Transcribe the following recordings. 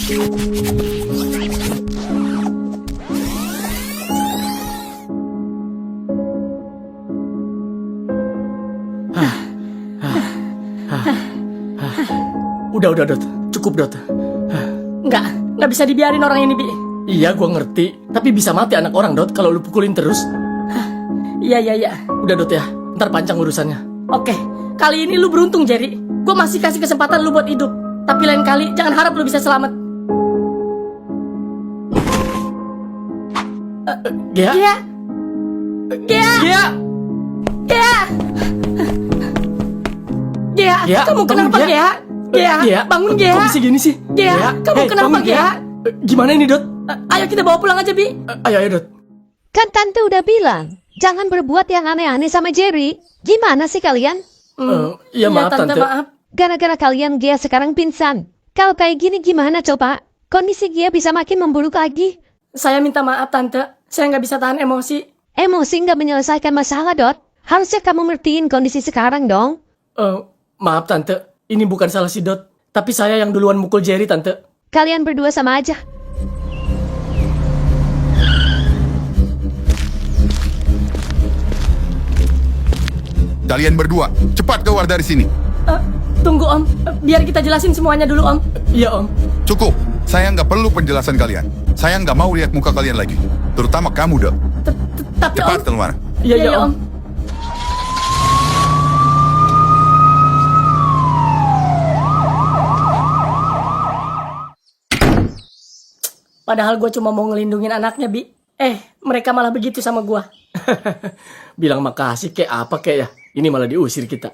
Udah, Dot. Cukup, Dot. Nggak bisa dibiarin orang ini, Bi. Iya, gua ngerti. Tapi bisa mati anak orang, Dot, kalau lu pukulin terus. Iya. Udah, Dot ya. Ntar panjang urusannya. Oke, kali ini lu beruntung, Jerry. Gue masih kasih kesempatan lu buat hidup. Tapi lain kali, jangan harap lu bisa selamat. Gea? Gea! Gea, Kamu bangun, kenapa, Gea? Gea? Gea, Bangun, Gea! Kok bisa gini sih? Gea, kamu kenapa, bangun, Gea? Gimana ini, Dot? Ayo kita bawa pulang aja, Bi. Ayo, Dot. Kan tante udah bilang, jangan berbuat yang aneh-aneh sama Jerry. Gimana sih kalian? Iya, maaf, Tante. Maaf. Gara-gara kalian Gia sekarang pingsan. Kalau kayak gini gimana coba? Kondisi Gia bisa makin memburuk lagi. Saya minta maaf, Tante. Saya nggak bisa tahan emosi. Emosi nggak menyelesaikan masalah, Dot. Harusnya kamu ngertiin kondisi sekarang dong. Maaf, Tante. Ini bukan salah si Dot. Tapi saya yang duluan mukul Jerry, Tante. Kalian berdua sama aja. Kalian berdua, cepat keluar dari sini. Tunggu, Om. Biar kita jelasin semuanya dulu, Om. Iya, Om. Cukup, saya nggak perlu penjelasan kalian. Saya nggak mau lihat muka kalian lagi. Terutama kamu, Dot. Tapi, Cepat Om. keluar. Iya, Om. Padahal gue cuma mau ngelindungin anaknya, Bi. Mereka malah begitu sama gue. Bilang makasih kayak apa kayak ya. Ini malah diusir kita.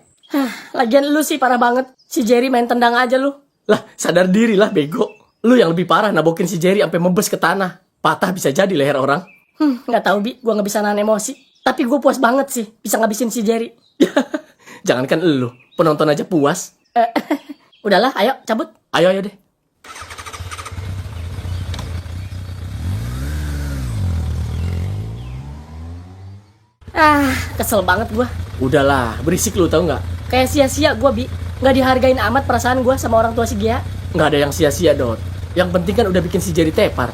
Lagian lu sih parah banget. Si Jerry main tendang aja lu. Lah, sadar diri lah, bego. Lu yang lebih parah nabokin si Jerry sampai membes ke tanah. Patah bisa jadi leher orang. Nggak tahu, Bi. Gue nggak bisa nahan emosi. Tapi gue puas banget sih bisa ngabisin si Jerry. Jangankan lu, penonton aja puas. Udahlah, ayo cabut. Ayo deh. Kesel banget gue. Udahlah, berisik lu tau nggak? Kayak sia-sia gue, Bi. Nggak dihargain amat perasaan gue sama orang tua si Gia. Nggak ada yang sia-sia, Dot. Yang penting kan udah bikin si Jerry tepar.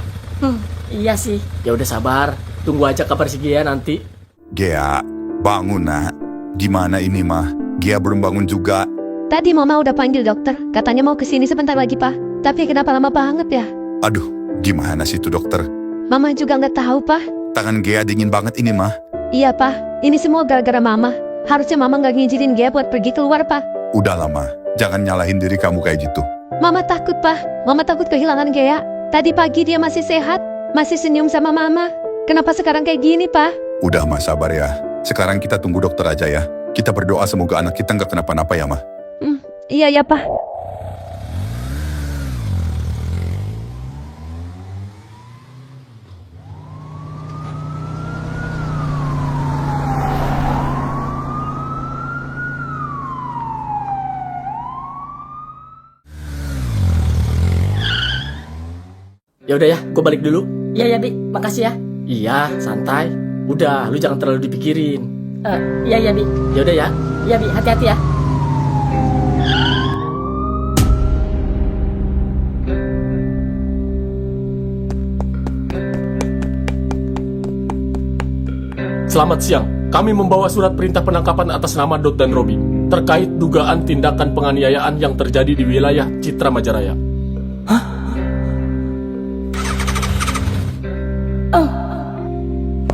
Iya sih. Ya udah sabar, tunggu aja kabar si Gia nanti. Gea, bangun nak. Gimana ini mah? Gea belum bangun juga. Tadi Mama udah panggil dokter. Katanya mau kesini sebentar lagi, Pak. Tapi kenapa lama banget ya? Aduh, gimana sih itu dokter? Mama juga nggak tahu, Pak. Tangan Gea dingin banget ini mah. Iya, Pak. Ini semua gara-gara Mama. Harusnya Mama nggak ngizinin Gia buat pergi keluar, Pak. Udah lama, jangan nyalahin diri kamu kayak gitu. Mama takut, Pak. Mama takut kehilangan Gea. Tadi pagi dia masih sehat, masih senyum sama Mama. Kenapa sekarang kayak gini, Pak? Udah mah sabar ya. Sekarang kita tunggu dokter aja ya. Kita berdoa semoga anak kita nggak kenapa-napa ya mah. Iya ya, Pak. Ya udah ya, gue balik dulu. Iya ya, Bi. Makasih ya. Iya, santai. Udah, lu jangan terlalu dipikirin. Iya ya, Bi. Ya udah ya. Iya, Bi. Hati-hati ya. Selamat siang. Kami membawa surat perintah penangkapan atas nama Dot dan Robi terkait dugaan tindakan penganiayaan yang terjadi di wilayah Citra Majaraya.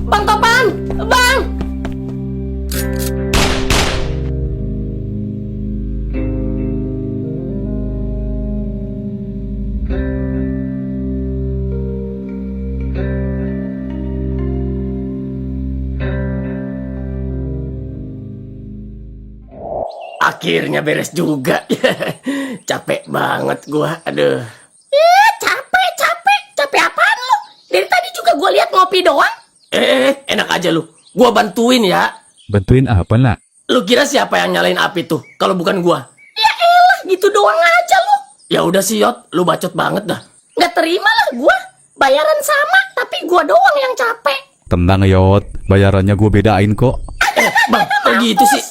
Bang Topan! Bang! Akhirnya beres juga. Capek banget gua. Aduh. Capek apaan lu? Dari tadi juga gue lihat ngopi doang. Enak aja lu. Gua bantuin ya. Bantuin apa, nak? Lu kira siapa yang nyalain api tuh? Kalau bukan gua. Ya elah, gitu doang aja lu. Ya udah sih, Yot. Lu bacot banget dah. Nggak terima lah gue. Bayaran sama, tapi gue doang yang capek. Tenang, Yot. Bayarannya gue bedain kok. Bang, kok gitu sih?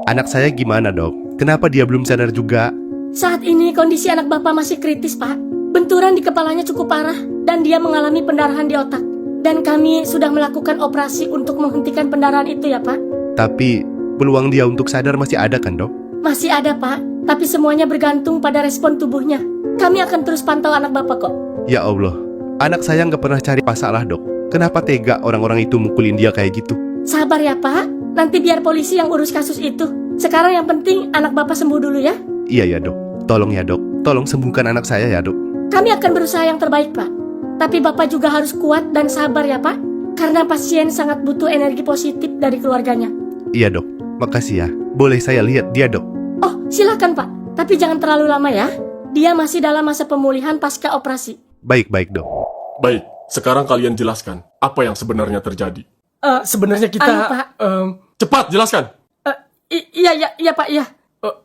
Anak saya gimana, Dok? Kenapa dia belum sadar juga? Saat ini kondisi anak bapak masih kritis, Pak. Benturan di kepalanya cukup parah dan dia mengalami pendarahan di otak. Dan kami sudah melakukan operasi untuk menghentikan pendarahan itu ya, Pak. Tapi peluang dia untuk sadar masih ada kan, Dok? Masih ada, Pak. Tapi semuanya bergantung pada respon tubuhnya. Kami akan terus pantau anak Bapak kok. Ya Allah, anak saya nggak pernah cari masalah, Dok. Kenapa tega orang-orang itu mukulin dia kayak gitu? Sabar ya, Pak. Nanti biar polisi yang urus kasus itu. Sekarang yang penting anak Bapak sembuh dulu ya. Iya ya, Dok. Tolong ya, Dok. Tolong sembuhkan anak saya ya, Dok. Kami akan berusaha yang terbaik, Pak. Tapi Bapak juga harus kuat dan sabar ya, Pak. Karena pasien sangat butuh energi positif dari keluarganya. Iya, Dok. Makasih ya. Boleh saya lihat dia, Dok? Oh, silakan, Pak. Tapi jangan terlalu lama ya. Dia masih dalam masa pemulihan pasca operasi. Baik-baik, Dok. Baik, sekarang kalian jelaskan apa yang sebenarnya terjadi. Sebenarnya kita... Pak. Cepat, jelaskan. Iya, Pak, iya.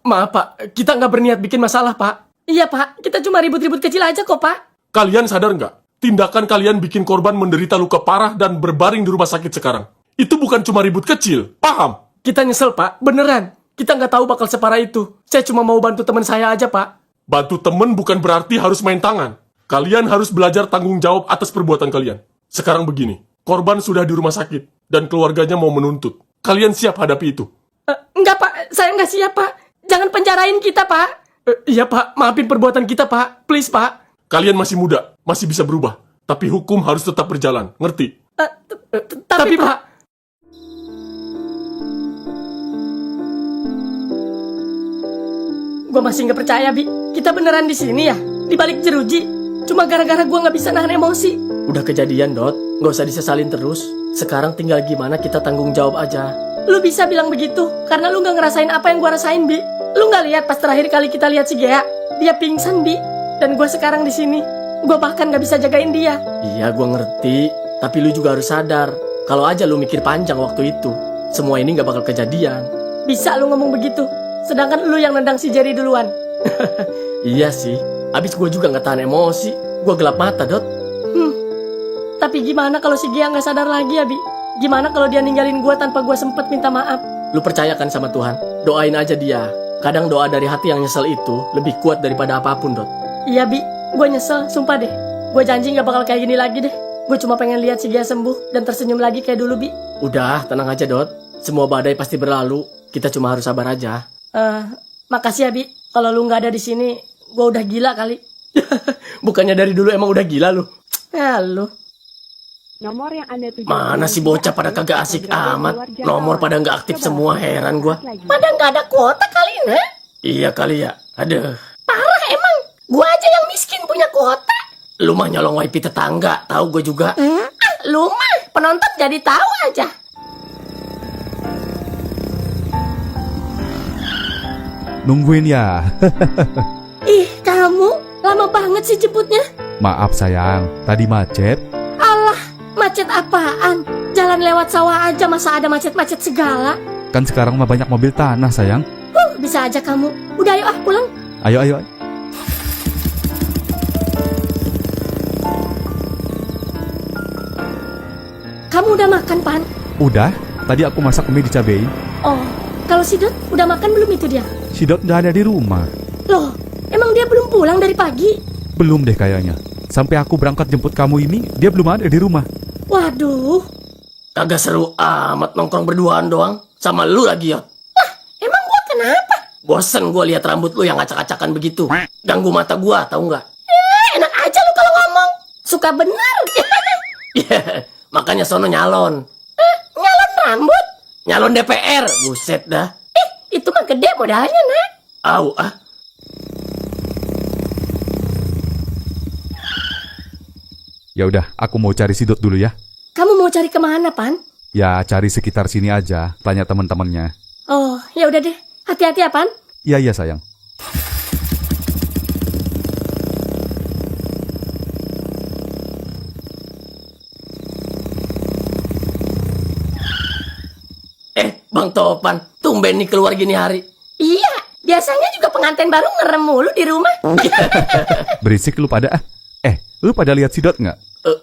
Maaf, Pak. Kita nggak berniat bikin masalah, Pak. Iya, Pak. Kita cuma ribut-ribut kecil aja kok, Pak. Kalian sadar nggak? Tindakan kalian bikin korban menderita luka parah dan berbaring di rumah sakit sekarang. Itu bukan cuma ribut kecil, paham? Kita nyesel, Pak. Beneran. Kita nggak tahu bakal separah itu. Saya cuma mau bantu teman saya aja, Pak. Bantu temen bukan berarti harus main tangan. Kalian harus belajar tanggung jawab atas perbuatan kalian. Sekarang begini, korban sudah di rumah sakit dan keluarganya mau menuntut. Kalian siap hadapi itu? Enggak, Pak. Saya nggak siap, Pak. Jangan penjarain kita, Pak. Iya, Pak. Maafin perbuatan kita, Pak. Please, Pak. Kalian masih muda, masih bisa berubah. Tapi hukum harus tetap berjalan, ngerti? Tapi, Pak. Gue masih nggak percaya, Bi. Kita beneran di sini ya? Di balik jeruji. Cuma gara-gara gue nggak bisa nahan emosi. Udah kejadian, Dot. Nggak usah disesalin terus. Sekarang tinggal gimana kita tanggung jawab aja. Lu bisa bilang begitu karena lu nggak ngerasain apa yang gue rasain, Bi. Lu nggak lihat pas terakhir kali kita lihat si Gea? Dia pingsan, Bi. Dan gue sekarang di sini. Gue bahkan nggak bisa jagain dia. Iya, gue ngerti. Tapi lu juga harus sadar. Kalau aja lu mikir panjang waktu itu, semua ini nggak bakal kejadian. Bisa lu ngomong begitu. Sedangkan lu yang nendang si Jerry duluan. Iya sih. Abis gue juga nggak tahan emosi. Gue gelap mata, Dot. Tapi gimana kalau si Gia nggak sadar lagi ya, Bi? Gimana kalau dia ninggalin gue tanpa gue sempet minta maaf? Lu percayakan sama Tuhan. Doain aja dia. Kadang doa dari hati yang nyesel itu lebih kuat daripada apapun, Dot. Iya, Bi. Gue nyesel, sumpah deh. Gue janji gak bakal kayak gini lagi deh. Gue cuma pengen lihat si Gia sembuh dan tersenyum lagi kayak dulu, Bi. Udah, tenang aja, Dot. Semua badai pasti berlalu. Kita cuma harus sabar aja. Makasih ya, Bi. Kalau lu nggak ada di sini, gue udah gila kali. Bukannya dari dulu emang udah gila lu. Ya lu. Nomor yang Anda tuju. Mana sih bocah pada kagak asik amat. Nomor pada nggak aktif semua, heran gua. Pada nggak ada kuota kali ini. Iya kali ya. Aduh. Parah emang. Gue aja yang miskin punya kuota. Lu mah nyolong wifi tetangga, tahu gue juga. Lu mah penonton jadi tahu aja. Nungguin ya. Ih, kamu lama banget sih jemputnya. Maaf sayang, tadi macet. Alah, macet apaan? Jalan lewat sawah aja masa ada macet-macet segala. Kan sekarang mah banyak mobil tanah sayang. Bisa aja kamu. Udah ayo pulang. Ayo. Kamu udah makan, Pan? Udah, tadi aku masak mie dicabein. Oh, kalau si Dot udah makan belum itu dia? Si Dot nggak ada di rumah. Loh, emang dia belum pulang dari pagi? Belum deh kayaknya. Sampai aku berangkat jemput kamu ini, dia belum ada di rumah. Waduh. Kagak seru amat nongkrong berduaan doang. Sama lu lagi, Yot. Emang gua kenapa? Bosen gue lihat rambut lu yang acak-acakan begitu. Ganggu mata gua, tahu nggak? Enak aja lu kalau ngomong. Suka bener. Iya, makanya sono nyalon. Nyalon rambut. Nyalon DPR, buset dah. Itu mah gede modalnya, Nak. Au ah. Ya udah, aku mau cari si Dot dulu ya. Kamu mau cari kemana, Pan? Ya, cari sekitar sini aja, tanya teman-temannya. Oh, ya udah deh. Hati-hati ya, Pan. Iya sayang. Bang Topan, tumben nih keluar gini hari. Iya, biasanya juga pengantin baru ngerem mulu di rumah. Berisik lu pada ah. Lu pada lihat si Dot nggak?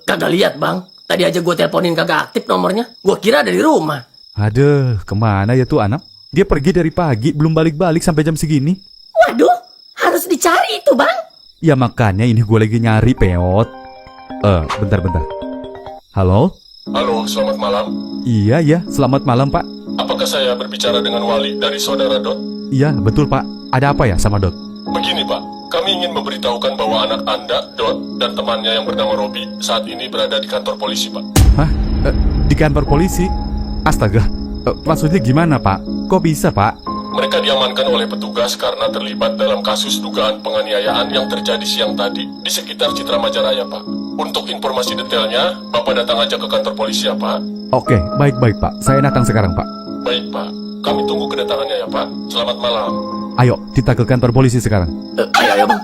Kagak lihat, Bang. Tadi aja gue teleponin kagak aktif nomornya. Gue kira ada di rumah. Aduh, kemana ya tuh anak? Dia pergi dari pagi, belum balik-balik sampai jam segini. Waduh, harus dicari itu, Bang. Ya makanya ini gue lagi nyari peot. Bentar. Halo? Halo, selamat malam. Iya, selamat malam Pak. Apakah saya berbicara dengan Wali dari saudara Dot? Iya, betul Pak. Ada apa ya sama Dot? Begini Pak, kami ingin memberitahukan bahwa anak Anda, Dot, dan temannya yang bernama Robi saat ini berada di kantor polisi Pak. Hah? Di kantor polisi? Astaga, maksudnya gimana Pak? Kok bisa Pak? Mereka diamankan oleh petugas karena terlibat dalam kasus dugaan penganiayaan yang terjadi siang tadi di sekitar Citra Majaraya Pak. Untuk informasi detailnya, Bapak datang aja ke kantor polisi ya Pak. Oke, baik Pak. Saya datang sekarang Pak. Baik Pak, kami tunggu kedatangannya ya Pak. Selamat malam. Ayo, kita ke kantor polisi sekarang. Ayo bang.